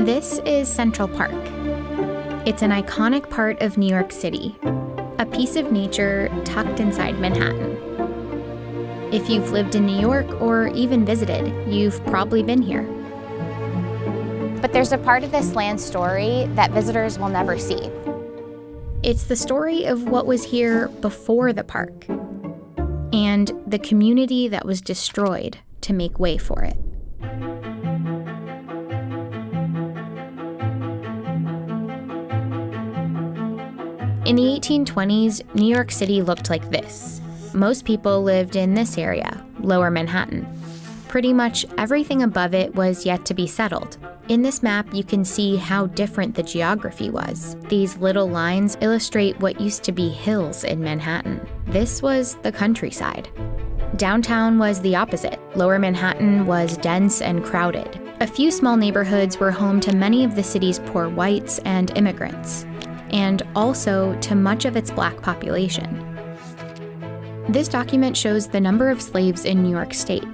This is Central Park. It's an iconic part of New York City, a piece of nature tucked inside Manhattan. If you've lived in New York or even visited, you've probably been here. But there's a part of this land story that visitors will never see. It's the story of what was here before the park and the community that was destroyed to make way for it. In the 1820s, New York City looked like this. Most people lived in this area, Lower Manhattan. Pretty much everything above it was yet to be settled. In this map, you can see how different the geography was. These little lines illustrate what used to be hills in Manhattan. This was the countryside. Downtown was the opposite. Lower Manhattan was dense and crowded. A few small neighborhoods were home to many of the city's poor whites and immigrants, and also to much of its black population. This document shows the number of slaves in New York State.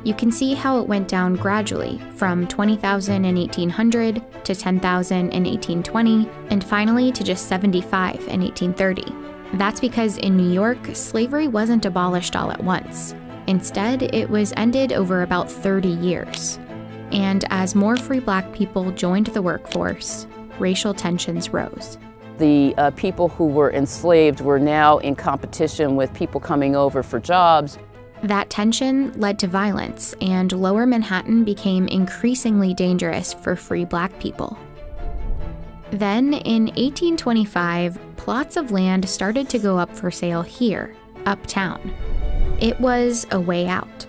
You can see how it went down gradually, from 20,000 in 1800 to 10,000 in 1820, and finally to just 75 in 1830. That's because in New York, slavery wasn't abolished all at once. Instead, it was ended over about 30 years. And as more free black people joined the workforce, racial tensions rose. The people who were enslaved were now in competition with people coming over for jobs. That tension led to violence, and Lower Manhattan became increasingly dangerous for free black people. Then, in 1825, plots of land started to go up for sale here, uptown. It was a way out.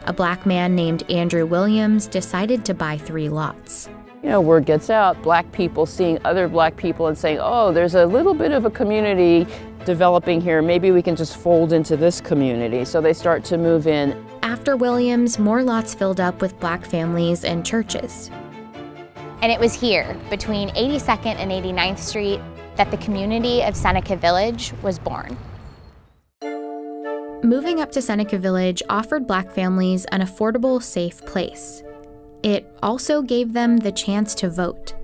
A black man named Andrew Williams decided to buy 3 lots. Word gets out, black people seeing other black people and saying, oh, there's a little bit of a community developing here. Maybe we can just fold into this community. So they start to move in. After Williams, more lots filled up with black families and churches. And it was here, between 82nd and 89th Street, that the community of Seneca Village was born. Moving up to Seneca Village offered black families an affordable, safe place. It also gave them the chance to vote.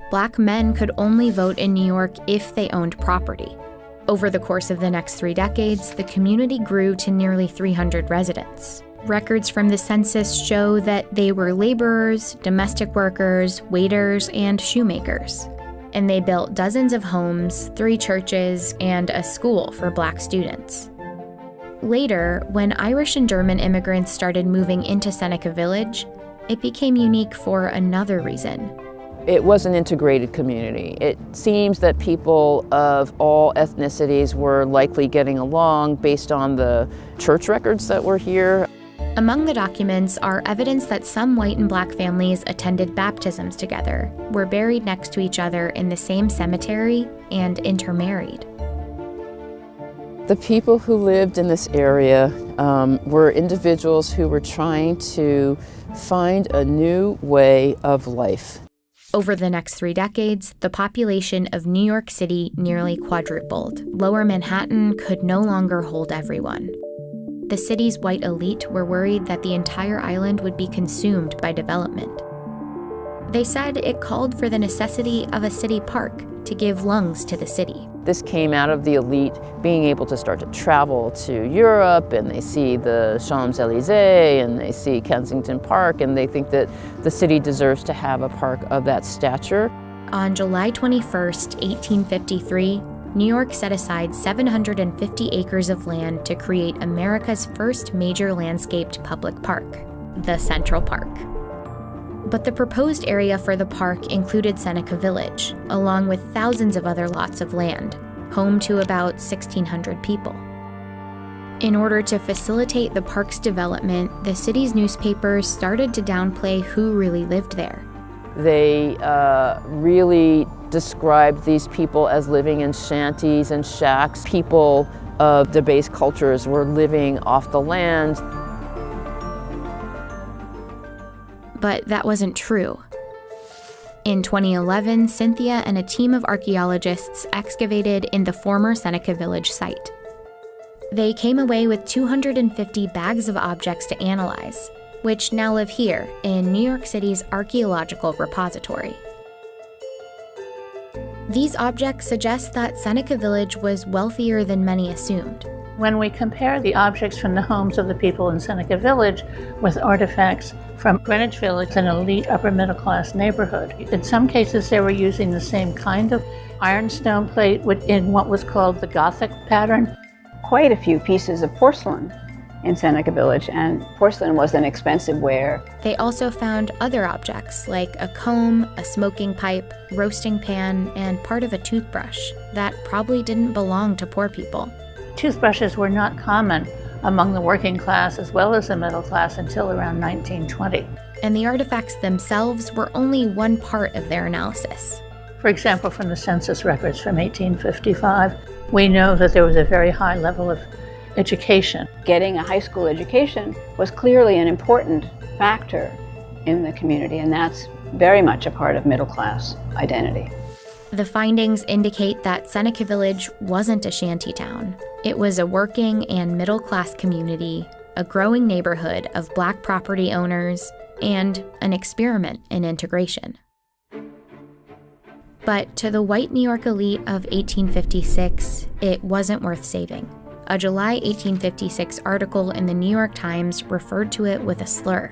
Black men could only vote in New York if they owned property. Over the course of the next 3 decades, the community grew to nearly 300 residents. Records from the census show that they were laborers, domestic workers, waiters, and shoemakers. And they built dozens of homes, 3 churches, and a school for black students. Later, when Irish and German immigrants started moving into Seneca Village, it became unique for another reason. It was an integrated community. It seems that people of all ethnicities were likely getting along based on the church records that were here. Among the documents are evidence that some white and black families attended baptisms together, were buried next to each other in the same cemetery, and intermarried. The people who lived in this area were individuals who were trying to find a new way of life. Over the next 3 decades, the population of New York City nearly quadrupled. Lower Manhattan could no longer hold everyone. The city's white elite were worried that the entire island would be consumed by development. They said it called for the necessity of a city park to give lungs to the city. This came out of the elite being able to start to travel to Europe, and they see the Champs-Élysées and they see Kensington Park, and they think that the city deserves to have a park of that stature. On July 21st, 1853, New York set aside 750 acres of land to create America's first major landscaped public park, the Central Park. But the proposed area for the park included Seneca Village, along with thousands of other lots of land, home to about 1,600 people. In order to facilitate the park's development, the city's newspapers started to downplay who really lived there. They really described these people as living in shanties and shacks. People of debased cultures were living off the land. But that wasn't true. In 2011, Cynthia and a team of archaeologists excavated in the former Seneca Village site. They came away with 250 bags of objects to analyze, which now live here in New York City's archaeological repository. These objects suggest that Seneca Village was wealthier than many assumed. When we compare the objects from the homes of the people in Seneca Village with artifacts from Greenwich Village, an elite upper middle class neighborhood, in some cases they were using the same kind of ironstone plate in what was called the Gothic pattern. Quite a few pieces of porcelain in Seneca Village, and porcelain was an expensive ware. They also found other objects like a comb, a smoking pipe, roasting pan, and part of a toothbrush that probably didn't belong to poor people. Toothbrushes were not common among the working class as well as the middle class until around 1920. And the artifacts themselves were only one part of their analysis. For example, from the census records from 1855, we know that there was a very high level of education. Getting a high school education was clearly an important factor in the community, and that's very much a part of middle class identity. The findings indicate that Seneca Village wasn't a shanty town. It was a working and middle class community, a growing neighborhood of Black property owners, and an experiment in integration. But to the white New York elite of 1856, it wasn't worth saving. A July 1856 article in the New York Times referred to it with a slur.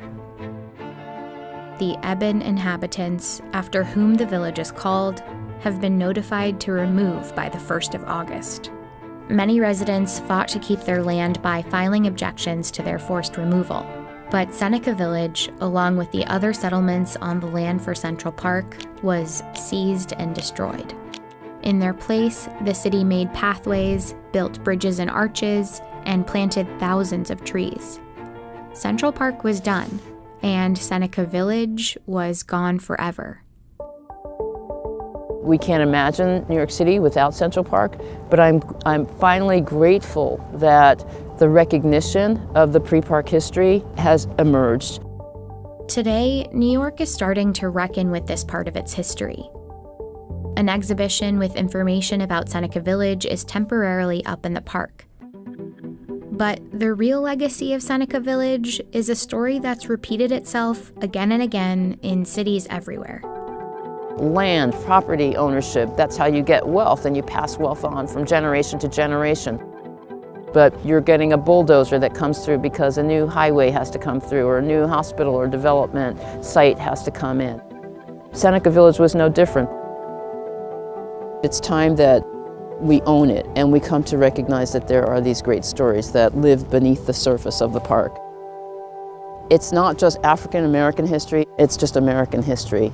The ebon inhabitants, after whom the village is called, have been notified to remove by the 1st of August. Many residents fought to keep their land by filing objections to their forced removal. But Seneca Village, along with the other settlements on the land for Central Park, was seized and destroyed. In their place, the city made pathways, built bridges and arches, and planted thousands of trees. Central Park was done, and Seneca Village was gone forever. We can't imagine New York City without Central Park, but I'm finally grateful that the recognition of the pre-park history has emerged. Today, New York is starting to reckon with this part of its history. An exhibition with information about Seneca Village is temporarily up in the park. But the real legacy of Seneca Village is a story that's repeated itself again and again in cities everywhere. Land, property ownership, that's how you get wealth, and you pass wealth on from generation to generation. But you're getting a bulldozer that comes through because a new highway has to come through, or a new hospital or development site has to come in. Seneca Village was no different. It's time that we own it and we come to recognize that there are these great stories that live beneath the surface of the park. It's not just African American history, it's just American history.